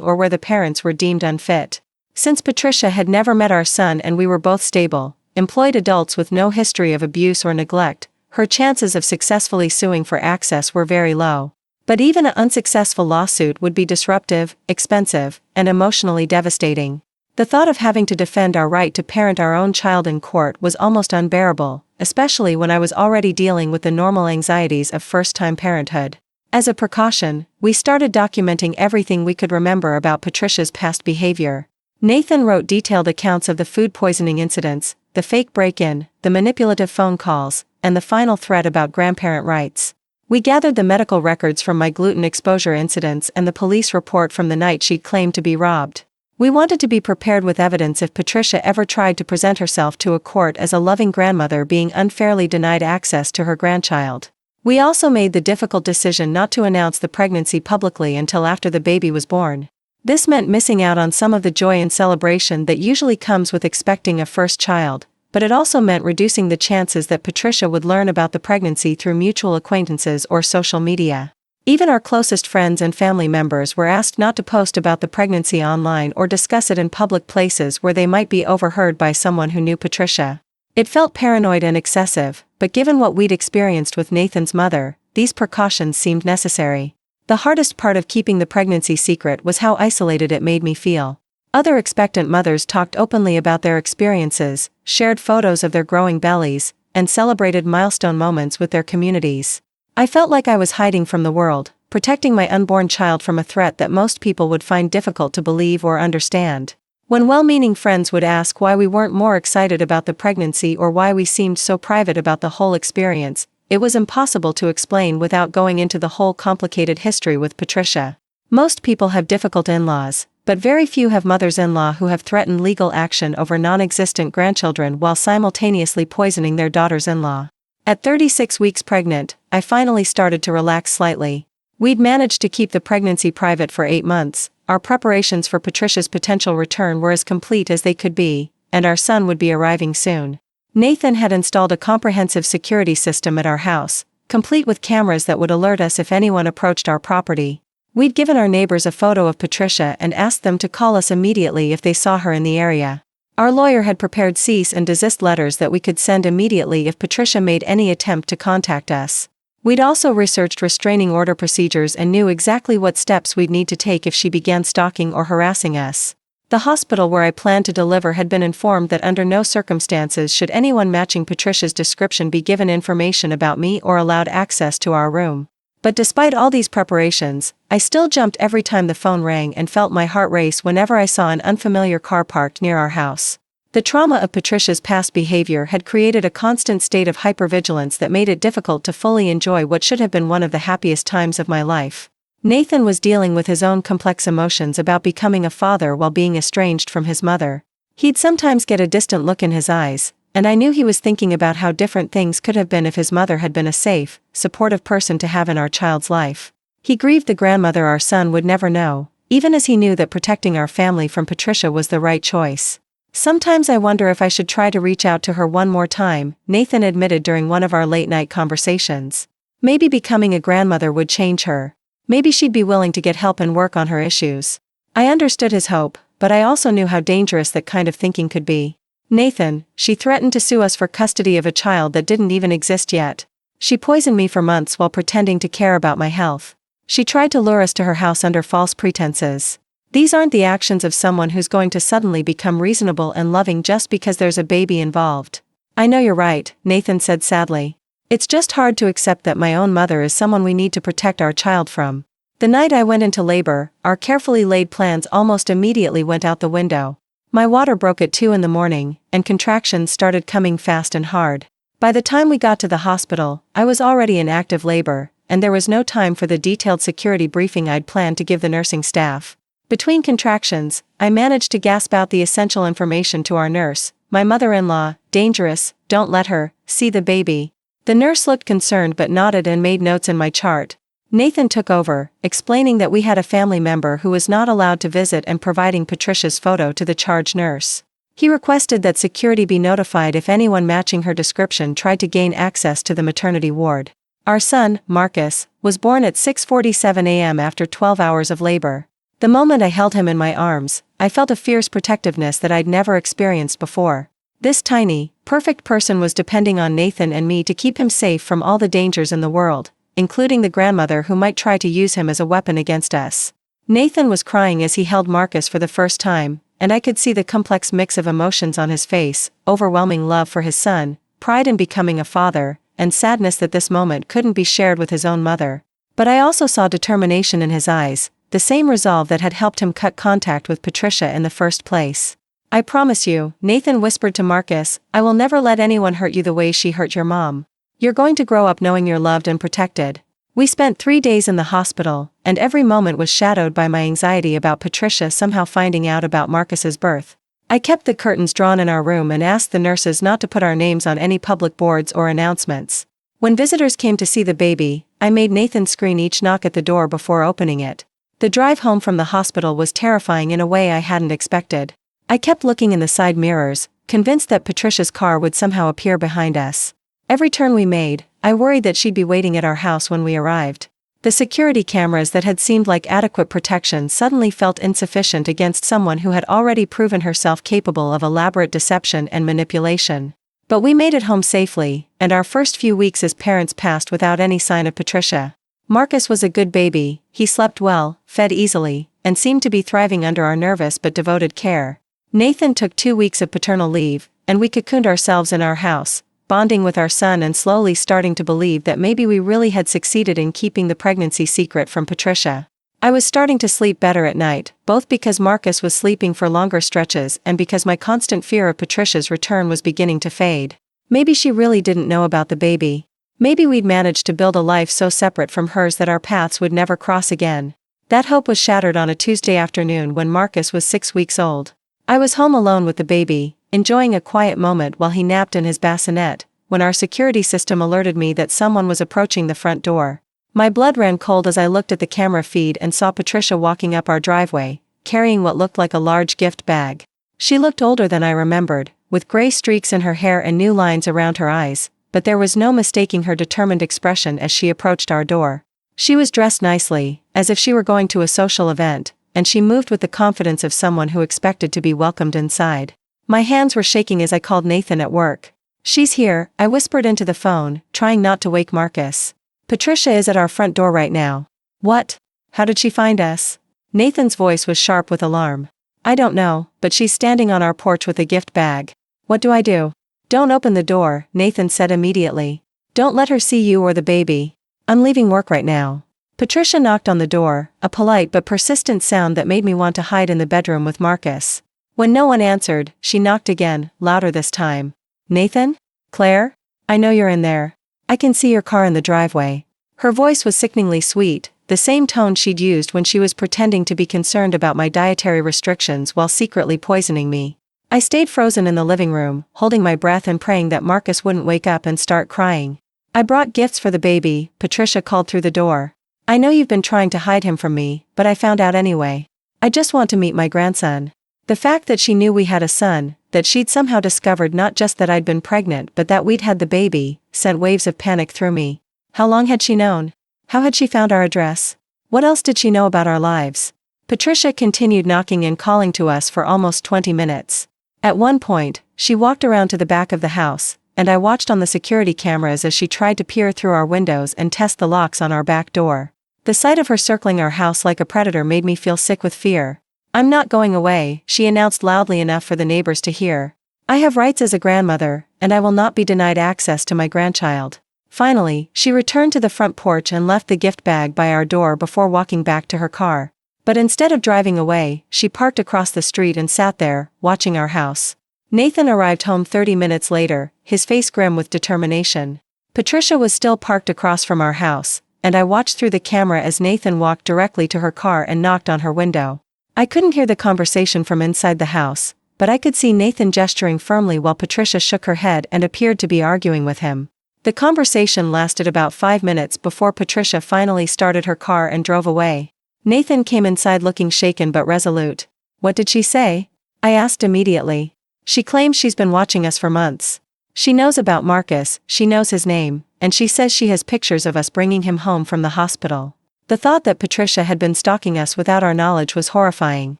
or where the parents were deemed unfit. Since Patricia had never met our son and we were both stable, employed adults with no history of abuse or neglect, her chances of successfully suing for access were very low. But even an unsuccessful lawsuit would be disruptive, expensive, and emotionally devastating. The thought of having to defend our right to parent our own child in court was almost unbearable, especially when I was already dealing with the normal anxieties of first-time parenthood. As a precaution, we started documenting everything we could remember about Patricia's past behavior. Nathan wrote detailed accounts of the food poisoning incidents, the fake break-in, the manipulative phone calls, and the final threat about grandparent rights. We gathered the medical records from my gluten exposure incidents and the police report from the night she'd claimed to be robbed. We wanted to be prepared with evidence if Patricia ever tried to present herself to a court as a loving grandmother being unfairly denied access to her grandchild. We also made the difficult decision not to announce the pregnancy publicly until after the baby was born. This meant missing out on some of the joy and celebration that usually comes with expecting a first child, but it also meant reducing the chances that Patricia would learn about the pregnancy through mutual acquaintances or social media. Even our closest friends and family members were asked not to post about the pregnancy online or discuss it in public places where they might be overheard by someone who knew Patricia. It felt paranoid and excessive, but given what we'd experienced with Nathan's mother, these precautions seemed necessary. The hardest part of keeping the pregnancy secret was how isolated it made me feel. Other expectant mothers talked openly about their experiences, shared photos of their growing bellies, and celebrated milestone moments with their communities. I felt like I was hiding from the world, protecting my unborn child from a threat that most people would find difficult to believe or understand. When well-meaning friends would ask why we weren't more excited about the pregnancy or why we seemed so private about the whole experience, it was impossible to explain without going into the whole complicated history with Patricia. Most people have difficult in-laws, but very few have mothers-in-law who have threatened legal action over non-existent grandchildren while simultaneously poisoning their daughters-in-law. At 36 weeks pregnant, I finally started to relax slightly. We'd managed to keep the pregnancy private for 8 months, our preparations for Patricia's potential return were as complete as they could be, and our son would be arriving soon. Nathan had installed a comprehensive security system at our house, complete with cameras that would alert us if anyone approached our property. We'd given our neighbors a photo of Patricia and asked them to call us immediately if they saw her in the area. Our lawyer had prepared cease and desist letters that we could send immediately if Patricia made any attempt to contact us. We'd also researched restraining order procedures and knew exactly what steps we'd need to take if she began stalking or harassing us. The hospital where I planned to deliver had been informed that under no circumstances should anyone matching Patricia's description be given information about me or allowed access to our room. But despite all these preparations, I still jumped every time the phone rang and felt my heart race whenever I saw an unfamiliar car parked near our house. The trauma of Patricia's past behavior had created a constant state of hypervigilance that made it difficult to fully enjoy what should have been one of the happiest times of my life. Nathan was dealing with his own complex emotions about becoming a father while being estranged from his mother. He'd sometimes get a distant look in his eyes, and I knew he was thinking about how different things could have been if his mother had been a safe, supportive person to have in our child's life. He grieved the grandmother our son would never know, even as he knew that protecting our family from Patricia was the right choice. Sometimes I wonder if I should try to reach out to her one more time, Nathan admitted during one of our late-night conversations. Maybe becoming a grandmother would change her. Maybe she'd be willing to get help and work on her issues. I understood his hope, but I also knew how dangerous that kind of thinking could be. Nathan, she threatened to sue us for custody of a child that didn't even exist yet. She poisoned me for months while pretending to care about my health. She tried to lure us to her house under false pretenses. These aren't the actions of someone who's going to suddenly become reasonable and loving just because there's a baby involved. I know you're right, Nathan said sadly. It's just hard to accept that my own mother is someone we need to protect our child from. The night I went into labor, our carefully laid plans almost immediately went out the window. My water broke at 2 a.m, and contractions started coming fast and hard. By the time we got to the hospital, I was already in active labor, and there was no time for the detailed security briefing I'd planned to give the nursing staff. Between contractions, I managed to gasp out the essential information to our nurse, my mother-in-law, dangerous, don't let her, see the baby. The nurse looked concerned but nodded and made notes in my chart. Nathan took over, explaining that we had a family member who was not allowed to visit and providing Patricia's photo to the charge nurse. He requested that security be notified if anyone matching her description tried to gain access to the maternity ward. Our son, Marcus, was born at 6:47 a.m. after 12 hours of labor. The moment I held him in my arms, I felt a fierce protectiveness that I'd never experienced before. This tiny, perfect person was depending on Nathan and me to keep him safe from all the dangers in the world, including the grandmother who might try to use him as a weapon against us. Nathan was crying as he held Marcus for the first time, and I could see the complex mix of emotions on his face: overwhelming love for his son, pride in becoming a father, and sadness that this moment couldn't be shared with his own mother. But I also saw determination in his eyes, the same resolve that had helped him cut contact with Patricia in the first place. "I promise you," Nathan whispered to Marcus, "I will never let anyone hurt you the way she hurt your mom. You're going to grow up knowing you're loved and protected." We spent 3 days in the hospital, and every moment was shadowed by my anxiety about Patricia somehow finding out about Marcus's birth. I kept the curtains drawn in our room and asked the nurses not to put our names on any public boards or announcements. When visitors came to see the baby, I made Nathan screen each knock at the door before opening it. The drive home from the hospital was terrifying in a way I hadn't expected. I kept looking in the side mirrors, convinced that Patricia's car would somehow appear behind us. Every turn we made, I worried that she'd be waiting at our house when we arrived. The security cameras that had seemed like adequate protection suddenly felt insufficient against someone who had already proven herself capable of elaborate deception and manipulation. But we made it home safely, and our first few weeks as parents passed without any sign of Patricia. Marcus was a good baby. He slept well, fed easily, and seemed to be thriving under our nervous but devoted care. Nathan took 2 weeks of paternal leave, and we cocooned ourselves in our house, bonding with our son and slowly starting to believe that maybe we really had succeeded in keeping the pregnancy secret from Patricia. I was starting to sleep better at night, both because Marcus was sleeping for longer stretches and because my constant fear of Patricia's return was beginning to fade. Maybe she really didn't know about the baby. Maybe we'd managed to build a life so separate from hers that our paths would never cross again. That hope was shattered on a Tuesday afternoon when Marcus was 6 weeks old. I was home alone with the baby, enjoying a quiet moment while he napped in his bassinet, when our security system alerted me that someone was approaching the front door. My blood ran cold as I looked at the camera feed and saw Patricia walking up our driveway, carrying what looked like a large gift bag. She looked older than I remembered, with gray streaks in her hair and new lines around her eyes, but there was no mistaking her determined expression as she approached our door. She was dressed nicely, as if she were going to a social event, and she moved with the confidence of someone who expected to be welcomed inside. My hands were shaking as I called Nathan at work. "She's here," I whispered into the phone, trying not to wake Marcus. "Patricia is at our front door right now." "What? How did she find us?" Nathan's voice was sharp with alarm. "I don't know, but she's standing on our porch with a gift bag." "What do I do?" "Don't open the door," Nathan said immediately. "Don't let her see you or the baby. I'm leaving work right now." Patricia knocked on the door, a polite but persistent sound that made me want to hide in the bedroom with Marcus. When no one answered, she knocked again, louder this time. "Nathan? Claire? I know you're in there. I can see your car in the driveway." Her voice was sickeningly sweet, the same tone she'd used when she was pretending to be concerned about my dietary restrictions while secretly poisoning me. I stayed frozen in the living room, holding my breath and praying that Marcus wouldn't wake up and start crying. "I brought gifts for the baby," Patricia called through the door. "I know you've been trying to hide him from me, but I found out anyway. I just want to meet my grandson." The fact that she knew we had a son, that she'd somehow discovered not just that I'd been pregnant but that we'd had the baby, sent waves of panic through me. How long had she known? How had she found our address? What else did she know about our lives? Patricia continued knocking and calling to us for almost 20 minutes. At one point, she walked around to the back of the house, and I watched on the security cameras as she tried to peer through our windows and test the locks on our back door. The sight of her circling our house like a predator made me feel sick with fear. "I'm not going away," she announced loudly enough for the neighbors to hear. "I have rights as a grandmother, and I will not be denied access to my grandchild." Finally, she returned to the front porch and left the gift bag by our door before walking back to her car. But instead of driving away, she parked across the street and sat there, watching our house. Nathan arrived home 30 minutes later, his face grim with determination. Patricia was still parked across from our house, and I watched through the camera as Nathan walked directly to her car and knocked on her window. I couldn't hear the conversation from inside the house, but I could see Nathan gesturing firmly while Patricia shook her head and appeared to be arguing with him. The conversation lasted about 5 minutes before Patricia finally started her car and drove away. Nathan came inside looking shaken but resolute. "What did she say?" I asked immediately. "She claims she's been watching us for months. She knows about Marcus, she knows his name, and she says she has pictures of us bringing him home from the hospital. The thought that Patricia had been stalking us without our knowledge was horrifying.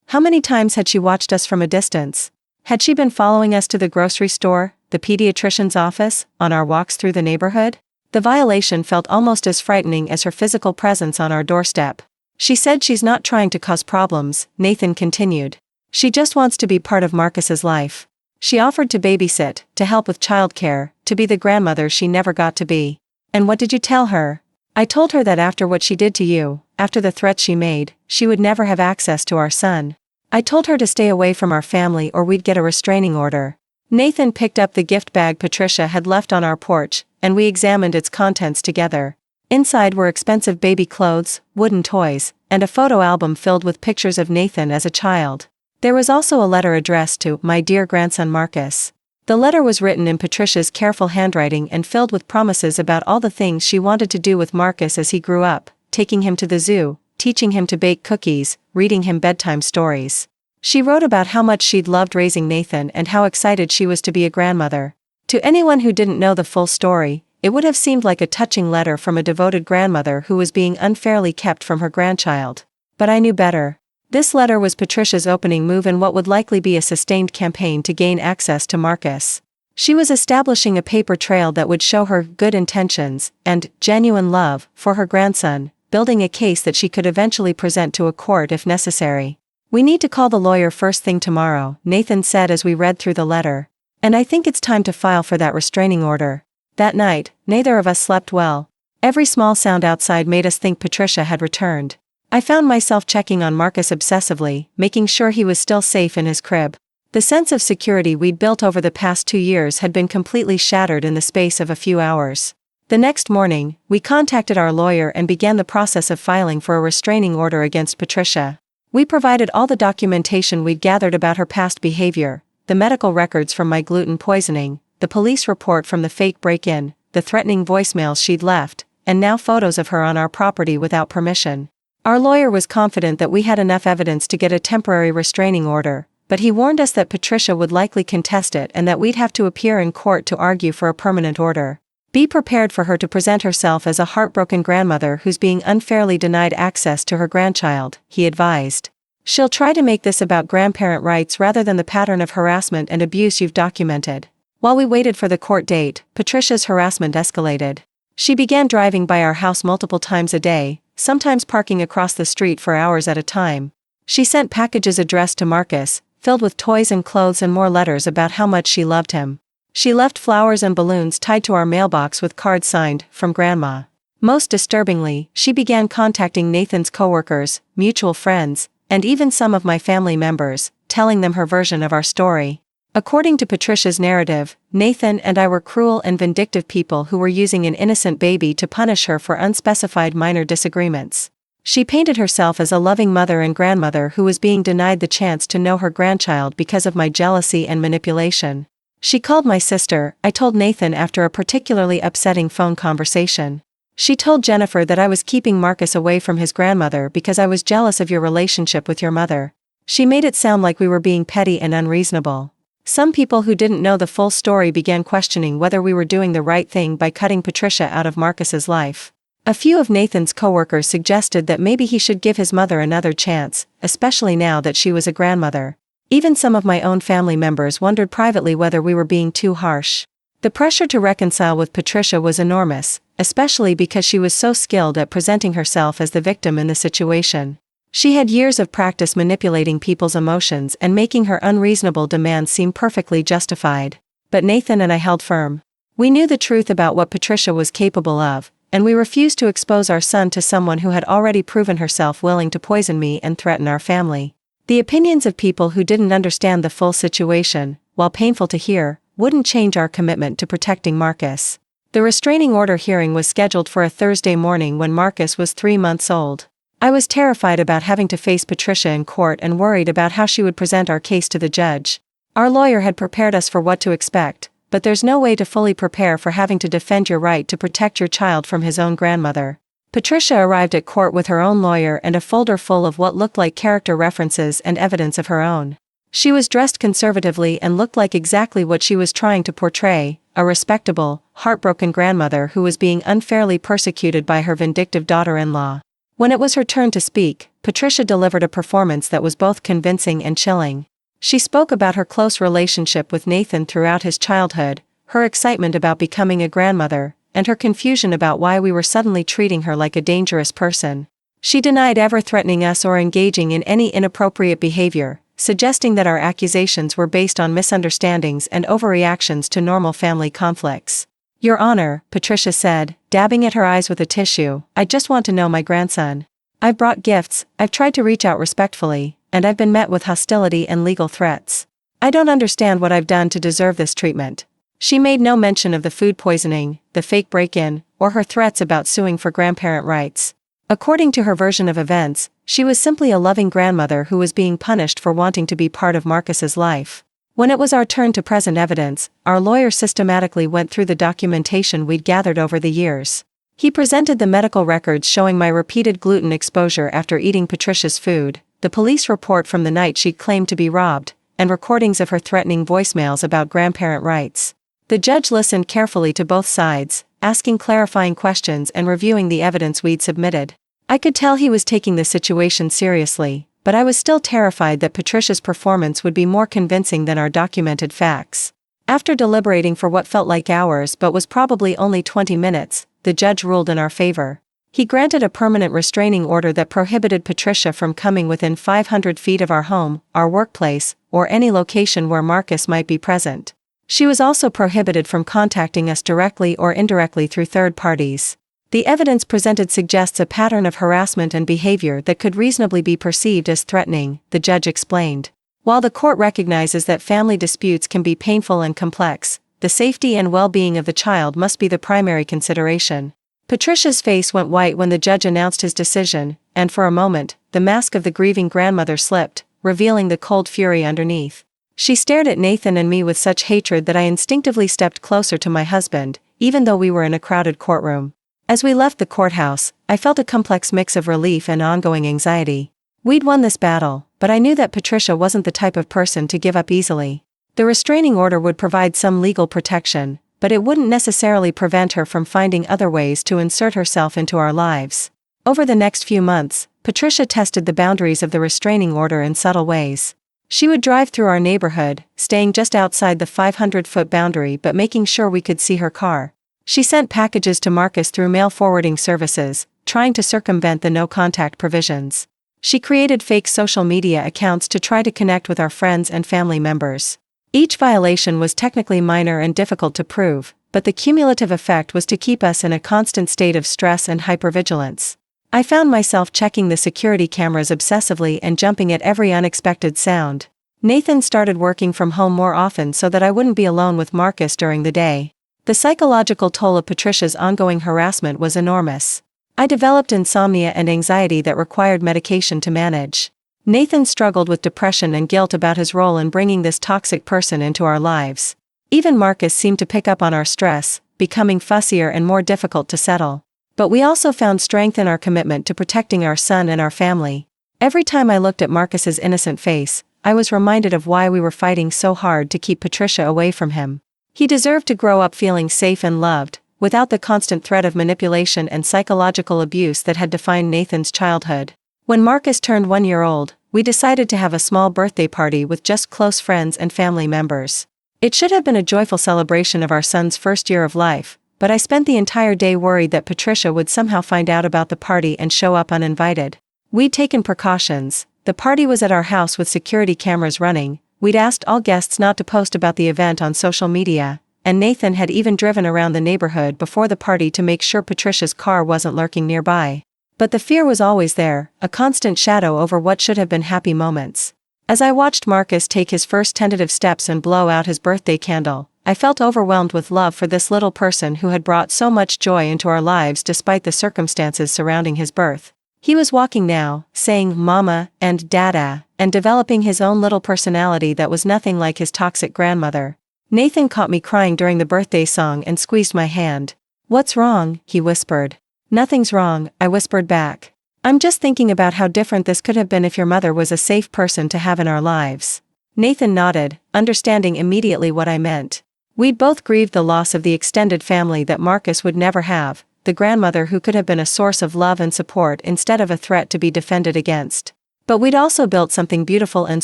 How many times had she watched us from a distance? Had she been following us to the grocery store, the pediatrician's office, on our walks through the neighborhood? The violation felt almost as frightening as her physical presence on our doorstep. She said she's not trying to cause problems, Nathan continued. She just wants to be part of Marcus's life. She offered to babysit, to help with childcare, to be the grandmother she never got to be. And what did you tell her? I told her that after what she did to you, after the threats she made, she would never have access to our son. I told her to stay away from our family or we'd get a restraining order. Nathan picked up the gift bag Patricia had left on our porch, and we examined its contents together. Inside were expensive baby clothes, wooden toys, and a photo album filled with pictures of Nathan as a child. There was also a letter addressed to my dear grandson Marcus. The letter was written in Patricia's careful handwriting and filled with promises about all the things she wanted to do with Marcus as he grew up, taking him to the zoo, teaching him to bake cookies, reading him bedtime stories. She wrote about how much she'd loved raising Nathan and how excited she was to be a grandmother. To anyone who didn't know the full story, it would have seemed like a touching letter from a devoted grandmother who was being unfairly kept from her grandchild. But I knew better. This letter was Patricia's opening move in what would likely be a sustained campaign to gain access to Marcus. She was establishing a paper trail that would show her good intentions and genuine love for her grandson, building a case that she could eventually present to a court if necessary. We need to call the lawyer first thing tomorrow, Nathan said as we read through the letter. And I think it's time to file for that restraining order. That night, neither of us slept well. Every small sound outside made us think Patricia had returned. I found myself checking on Marcus obsessively, making sure he was still safe in his crib. The sense of security we'd built over the past 2 years had been completely shattered in the space of a few hours. The next morning, we contacted our lawyer and began the process of filing for a restraining order against Patricia. We provided all the documentation we'd gathered about her past behavior, the medical records from my gluten poisoning, the police report from the fake break-in, the threatening voicemails she'd left, and now photos of her on our property without permission. Our lawyer was confident that we had enough evidence to get a temporary restraining order, but he warned us that Patricia would likely contest it and that we'd have to appear in court to argue for a permanent order. Be prepared for her to present herself as a heartbroken grandmother who's being unfairly denied access to her grandchild, he advised. She'll try to make this about grandparent rights rather than the pattern of harassment and abuse you've documented. While we waited for the court date, Patricia's harassment escalated. She began driving by our house multiple times a day, sometimes parking across the street for hours at a time. She sent packages addressed to Marcus, filled with toys and clothes and more letters about how much she loved him. She left flowers and balloons tied to our mailbox with cards signed, "From Grandma." Most disturbingly, she began contacting Nathan's coworkers, mutual friends, and even some of my family members, telling them her version of our story. According to Patricia's narrative, Nathan and I were cruel and vindictive people who were using an innocent baby to punish her for unspecified minor disagreements. She painted herself as a loving mother and grandmother who was being denied the chance to know her grandchild because of my jealousy and manipulation. She called my sister, I told Nathan after a particularly upsetting phone conversation. She told Jennifer that I was keeping Marcus away from his grandmother because I was jealous of your relationship with your mother. She made it sound like we were being petty and unreasonable. Some people who didn't know the full story began questioning whether we were doing the right thing by cutting Patricia out of Marcus's life. A few of Nathan's coworkers suggested that maybe he should give his mother another chance, especially now that she was a grandmother. Even some of my own family members wondered privately whether we were being too harsh. The pressure to reconcile with Patricia was enormous, especially because she was so skilled at presenting herself as the victim in the situation. She had years of practice manipulating people's emotions and making her unreasonable demands seem perfectly justified. But Nathan and I held firm. We knew the truth about what Patricia was capable of, and we refused to expose our son to someone who had already proven herself willing to poison me and threaten our family. The opinions of people who didn't understand the full situation, while painful to hear, wouldn't change our commitment to protecting Marcus. The restraining order hearing was scheduled for a Thursday morning when Marcus was 3 months old. I was terrified about having to face Patricia in court and worried about how she would present our case to the judge. Our lawyer had prepared us for what to expect, but there's no way to fully prepare for having to defend your right to protect your child from his own grandmother. Patricia arrived at court with her own lawyer and a folder full of what looked like character references and evidence of her own. She was dressed conservatively and looked like exactly what she was trying to portray, a respectable, heartbroken grandmother who was being unfairly persecuted by her vindictive daughter-in-law. When it was her turn to speak, Patricia delivered a performance that was both convincing and chilling. She spoke about her close relationship with Nathan throughout his childhood, her excitement about becoming a grandmother, and her confusion about why we were suddenly treating her like a dangerous person. She denied ever threatening us or engaging in any inappropriate behavior, suggesting that our accusations were based on misunderstandings and overreactions to normal family conflicts. "Your Honor," Patricia said, dabbing at her eyes with a tissue, "I just want to know my grandson. I've brought gifts, I've tried to reach out respectfully, and I've been met with hostility and legal threats. I don't understand what I've done to deserve this treatment." She made no mention of the food poisoning, the fake break-in, or her threats about suing for grandparent rights. According to her version of events, she was simply a loving grandmother who was being punished for wanting to be part of Marcus's life. When it was our turn to present evidence, our lawyer systematically went through the documentation we'd gathered over the years. He presented the medical records showing my repeated gluten exposure after eating Patricia's food, the police report from the night she'd claimed to be robbed, and recordings of her threatening voicemails about grandparent rights. The judge listened carefully to both sides, asking clarifying questions and reviewing the evidence we'd submitted. I could tell he was taking the situation seriously, but I was still terrified that Patricia's performance would be more convincing than our documented facts. After deliberating for what felt like hours but was probably only 20 minutes, the judge ruled in our favor. He granted a permanent restraining order that prohibited Patricia from coming within 500 feet of our home, our workplace, or any location where Marcus might be present. She was also prohibited from contacting us directly or indirectly through third parties. The evidence presented suggests a pattern of harassment and behavior that could reasonably be perceived as threatening, the judge explained. While the court recognizes that family disputes can be painful and complex, the safety and well-being of the child must be the primary consideration. Patricia's face went white when the judge announced his decision, and for a moment, the mask of the grieving grandmother slipped, revealing the cold fury underneath. She stared at Nathan and me with such hatred that I instinctively stepped closer to my husband, even though we were in a crowded courtroom. As we left the courthouse, I felt a complex mix of relief and ongoing anxiety. We'd won this battle, but I knew that Patricia wasn't the type of person to give up easily. The restraining order would provide some legal protection, but it wouldn't necessarily prevent her from finding other ways to insert herself into our lives. Over the next few months, Patricia tested the boundaries of the restraining order in subtle ways. She would drive through our neighborhood, staying just outside the 500-foot boundary but making sure we could see her car. She sent packages to Marcus through mail forwarding services, trying to circumvent the no-contact provisions. She created fake social media accounts to try to connect with our friends and family members. Each violation was technically minor and difficult to prove, but the cumulative effect was to keep us in a constant state of stress and hypervigilance. I found myself checking the security cameras obsessively and jumping at every unexpected sound. Nathan started working from home more often so that I wouldn't be alone with Marcus during the day. The psychological toll of Patricia's ongoing harassment was enormous. I developed insomnia and anxiety that required medication to manage. Nathan struggled with depression and guilt about his role in bringing this toxic person into our lives. Even Marcus seemed to pick up on our stress, becoming fussier and more difficult to settle. But we also found strength in our commitment to protecting our son and our family. Every time I looked at Marcus's innocent face, I was reminded of why we were fighting so hard to keep Patricia away from him. He deserved to grow up feeling safe and loved, without the constant threat of manipulation and psychological abuse that had defined Nathan's childhood. When Marcus turned 1 year old, we decided to have a small birthday party with just close friends and family members. It should have been a joyful celebration of our son's first year of life, but I spent the entire day worried that Patricia would somehow find out about the party and show up uninvited. We'd taken precautions. The party was at our house with security cameras running. We'd asked all guests not to post about the event on social media, and Nathan had even driven around the neighborhood before the party to make sure Patricia's car wasn't lurking nearby. But the fear was always there, a constant shadow over what should have been happy moments. As I watched Marcus take his first tentative steps and blow out his birthday candle, I felt overwhelmed with love for this little person who had brought so much joy into our lives despite the circumstances surrounding his birth. He was walking now, saying "Mama" and "Dada," and developing his own little personality that was nothing like his toxic grandmother. Nathan caught me crying during the birthday song and squeezed my hand. "What's wrong?" he whispered. "Nothing's wrong," I whispered back. "I'm just thinking about how different this could have been if your mother was a safe person to have in our lives." Nathan nodded, understanding immediately what I meant. We'd both grieved the loss of the extended family that Marcus would never have, the grandmother who could have been a source of love and support instead of a threat to be defended against. But we'd also built something beautiful and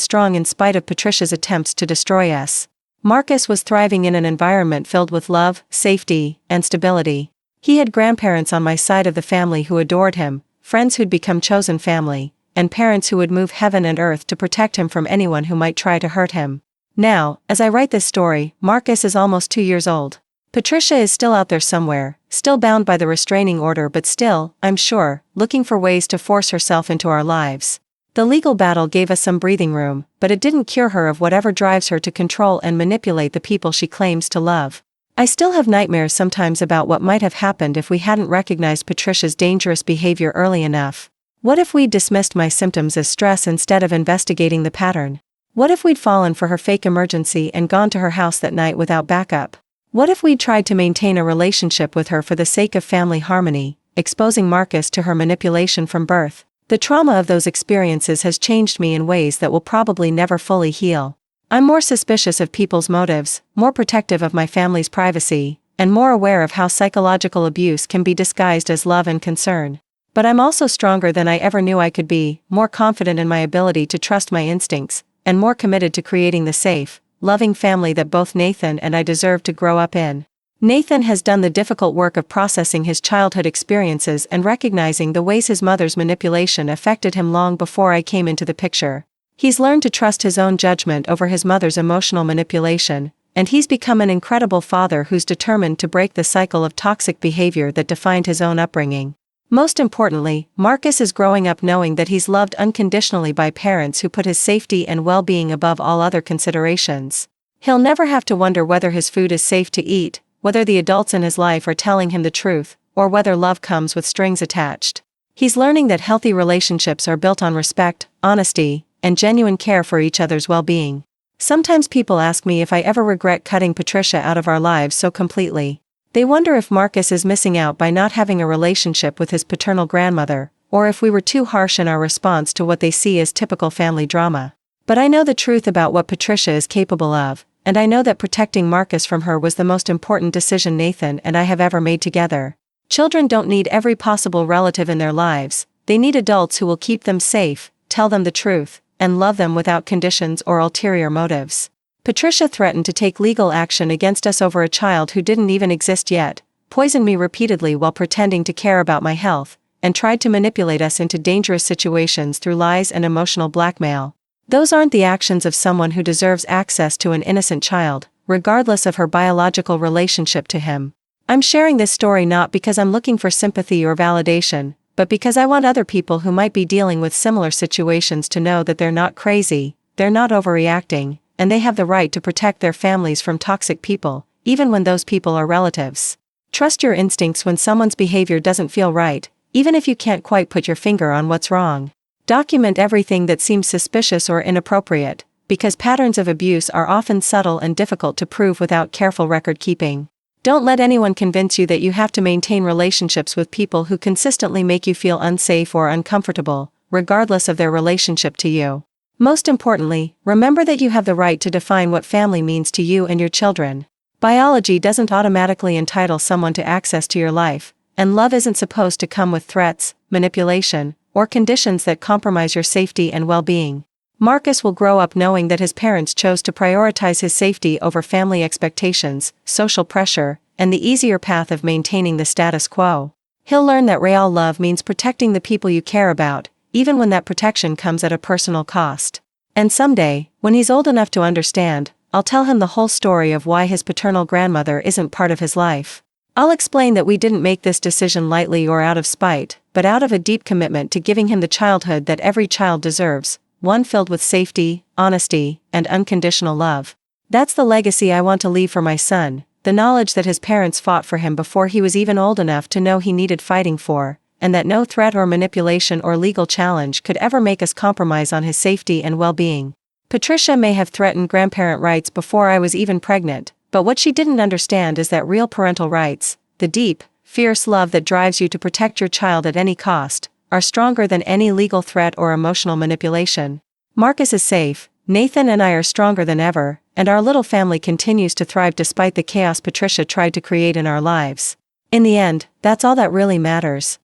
strong in spite of Patricia's attempts to destroy us. Marcus was thriving in an environment filled with love, safety, and stability. He had grandparents on my side of the family who adored him, friends who'd become chosen family, and parents who would move heaven and earth to protect him from anyone who might try to hurt him. Now, as I write this story, Marcus is almost 2 years old. Patricia is still out there somewhere, still bound by the restraining order, but still, I'm sure, looking for ways to force herself into our lives. The legal battle gave us some breathing room, but it didn't cure her of whatever drives her to control and manipulate the people she claims to love. I still have nightmares sometimes about what might have happened if we hadn't recognized Patricia's dangerous behavior early enough. What if we'd dismissed my symptoms as stress instead of investigating the pattern? What if we'd fallen for her fake emergency and gone to her house that night without backup? What if we'd tried to maintain a relationship with her for the sake of family harmony, exposing Marcus to her manipulation from birth? The trauma of those experiences has changed me in ways that will probably never fully heal. I'm more suspicious of people's motives, more protective of my family's privacy, and more aware of how psychological abuse can be disguised as love and concern. But I'm also stronger than I ever knew I could be, more confident in my ability to trust my instincts, and more committed to creating the safe, loving family that both Nathan and I deserve to grow up in. Nathan has done the difficult work of processing his childhood experiences and recognizing the ways his mother's manipulation affected him long before I came into the picture. He's learned to trust his own judgment over his mother's emotional manipulation, and he's become an incredible father who's determined to break the cycle of toxic behavior that defined his own upbringing. Most importantly, Marcus is growing up knowing that he's loved unconditionally by parents who put his safety and well-being above all other considerations. He'll never have to wonder whether his food is safe to eat, whether the adults in his life are telling him the truth, or whether love comes with strings attached. He's learning that healthy relationships are built on respect, honesty, and genuine care for each other's well-being. Sometimes people ask me if I ever regret cutting Patricia out of our lives so completely. They wonder if Marcus is missing out by not having a relationship with his paternal grandmother, or if we were too harsh in our response to what they see as typical family drama. But I know the truth about what Patricia is capable of, and I know that protecting Marcus from her was the most important decision Nathan and I have ever made together. Children don't need every possible relative in their lives, they need adults who will keep them safe, tell them the truth, and love them without conditions or ulterior motives. Patricia threatened to take legal action against us over a child who didn't even exist yet, poisoned me repeatedly while pretending to care about my health, and tried to manipulate us into dangerous situations through lies and emotional blackmail. Those aren't the actions of someone who deserves access to an innocent child, regardless of her biological relationship to him. I'm sharing this story not because I'm looking for sympathy or validation, but because I want other people who might be dealing with similar situations to know that they're not crazy, they're not overreacting, and they have the right to protect their families from toxic people, even when those people are relatives. Trust your instincts when someone's behavior doesn't feel right, even if you can't quite put your finger on what's wrong. Document everything that seems suspicious or inappropriate, because patterns of abuse are often subtle and difficult to prove without careful record keeping. Don't let anyone convince you that you have to maintain relationships with people who consistently make you feel unsafe or uncomfortable, regardless of their relationship to you. Most importantly, remember that you have the right to define what family means to you and your children. Biology doesn't automatically entitle someone to access to your life, and love isn't supposed to come with threats, manipulation, or conditions that compromise your safety and well-being. Marcus will grow up knowing that his parents chose to prioritize his safety over family expectations, social pressure, and the easier path of maintaining the status quo. He'll learn that real love means protecting the people you care about, even when that protection comes at a personal cost. And someday, when he's old enough to understand, I'll tell him the whole story of why his paternal grandmother isn't part of his life. I'll explain that we didn't make this decision lightly or out of spite, but out of a deep commitment to giving him the childhood that every child deserves, one filled with safety, honesty, and unconditional love. That's the legacy I want to leave for my son, the knowledge that his parents fought for him before he was even old enough to know he needed fighting for, and that no threat or manipulation or legal challenge could ever make us compromise on his safety and well-being. Patricia may have threatened grandparent rights before I was even pregnant, but what she didn't understand is that real parental rights, the deep, fierce love that drives you to protect your child at any cost, are stronger than any legal threat or emotional manipulation. Marcus is safe, Nathan and I are stronger than ever, and our little family continues to thrive despite the chaos Patricia tried to create in our lives. In the end, that's all that really matters.